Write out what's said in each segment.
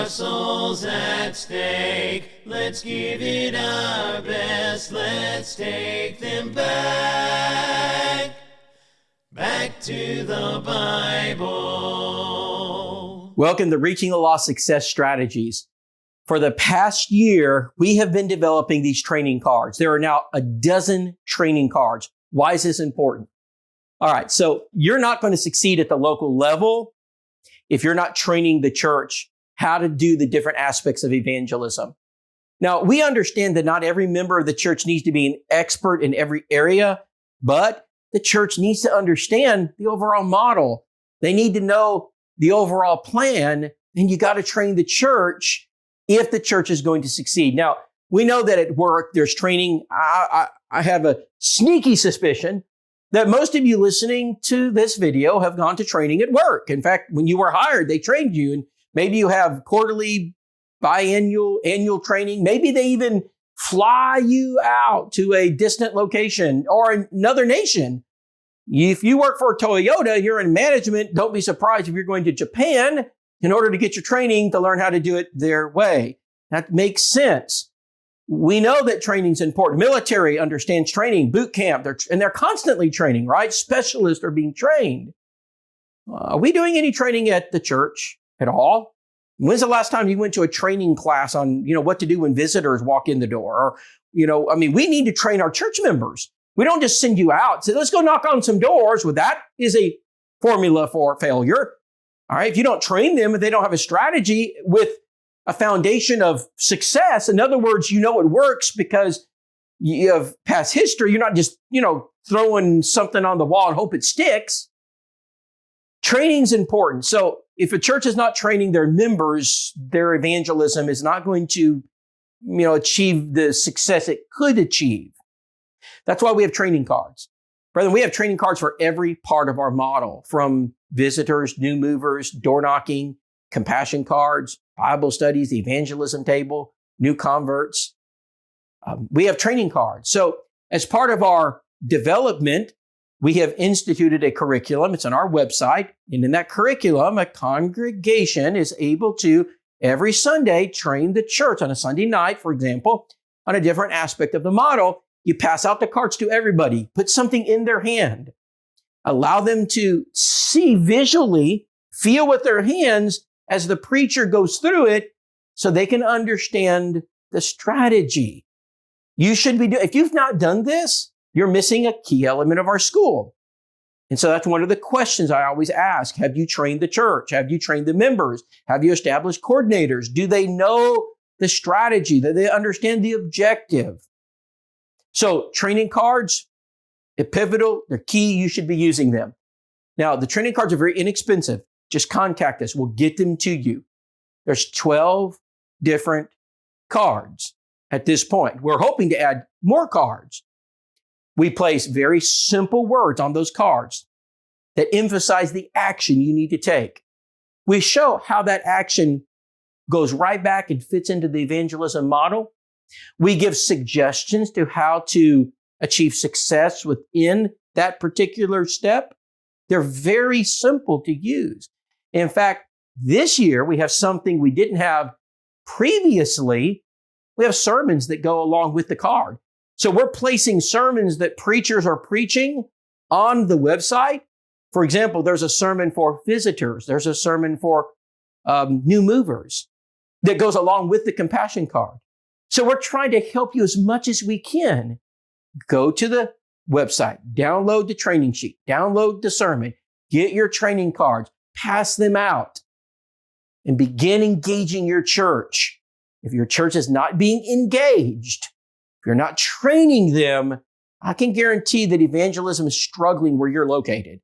are souls at stake. Let's give it our best. Let's take them back to the Bible. Welcome to Reaching the Lost Success Strategies. For the past year, we have been developing these training cards. There are now a dozen training cards. Why is this important? All right, so you're not going to succeed at the local level if you're not training the church how to do the different aspects of evangelism. Now, we understand that not every member of the church needs to be an expert in every area, but the church needs to understand the overall model. They need to know the overall plan, and you got to train the church if the church is going to succeed. Now, we know that at work, there's training. I have a sneaky suspicion that most of you listening to this video have gone to training at work. In fact, when you were hired, they trained you, and maybe you have quarterly, biannual, annual training. Maybe they even fly you out to a distant location or another nation. If you work for Toyota, you're in management, don't be surprised if you're going to Japan in order to get your training to learn how to do it their way. That makes sense. We know that training is important. Military understands training, boot camp, they're constantly training, right? Specialists are being trained. Are we doing any training at the church at all? When's the last time you went to a training class on, what to do when visitors walk in the door? Or, we need to train our church members. We don't just send you out. Say, let's go knock on some doors. Well, that is a formula for failure. All right. If you don't train them, if they don't have a strategy with a foundation of success, in other words, it works because you have past history. You're not just, throwing something on the wall and hope it sticks. Training's important. So if a church is not training their members, their evangelism is not going to, achieve the success it could achieve. That's why we have training cards. Brethren, we have training cards for every part of our model, from visitors, new movers, door knocking, compassion cards, Bible studies, the evangelism table, new converts. We have training cards. So as part of our development, we have instituted a curriculum. It's on our website. And in that curriculum, a congregation is able to, every Sunday, train the church on a Sunday night, for example, on a different aspect of the model. You pass out the cards to everybody. Put something in their hand. Allow them to see visually, feel with their hands as the preacher goes through it so they can understand the strategy. You should be doing, if you've not done this, you're missing a key element of our school. And so that's one of the questions I always ask. Have you trained the church? Have you trained the members? Have you established coordinators? Do they know the strategy? Do they understand the objective? So training cards, they're pivotal, they're key, you should be using them. Now, the training cards are very inexpensive. Just contact us, we'll get them to you. There's 12 different cards at this point. We're hoping to add more cards. We place very simple words on those cards that emphasize the action you need to take. We show how that action goes right back and fits into the evangelism model. We give suggestions to how to achieve success within that particular step. They're very simple to use. In fact, this year we have something we didn't have previously. We have sermons that go along with the card. So we're placing sermons that preachers are preaching on the website. For example, there's a sermon for visitors. There's a sermon for new movers that goes along with the compassion card. So we're trying to help you as much as we can. Go to the website, download the training sheet, download the sermon, get your training cards, pass them out, and begin engaging your church. If your church is not being engaged, if you're not training them, I can guarantee that evangelism is struggling where you're located.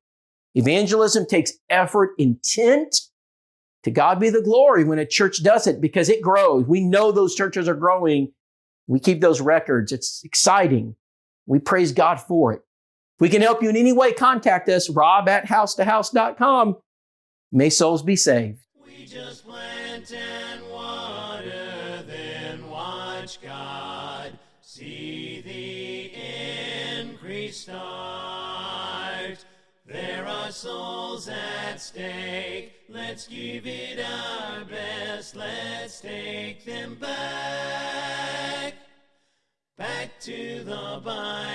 Evangelism takes effort, intent. To God be the glory when a church does it because it grows. We know those churches are growing. We keep those records. It's exciting. We praise God for it. If we can help you in any way, contact us, rob@housetohouse.com. May souls be saved. We just plant and water, then watch God see the increase start. There are souls at stake. Let's give it our best. yes, let's take them back to the Bible.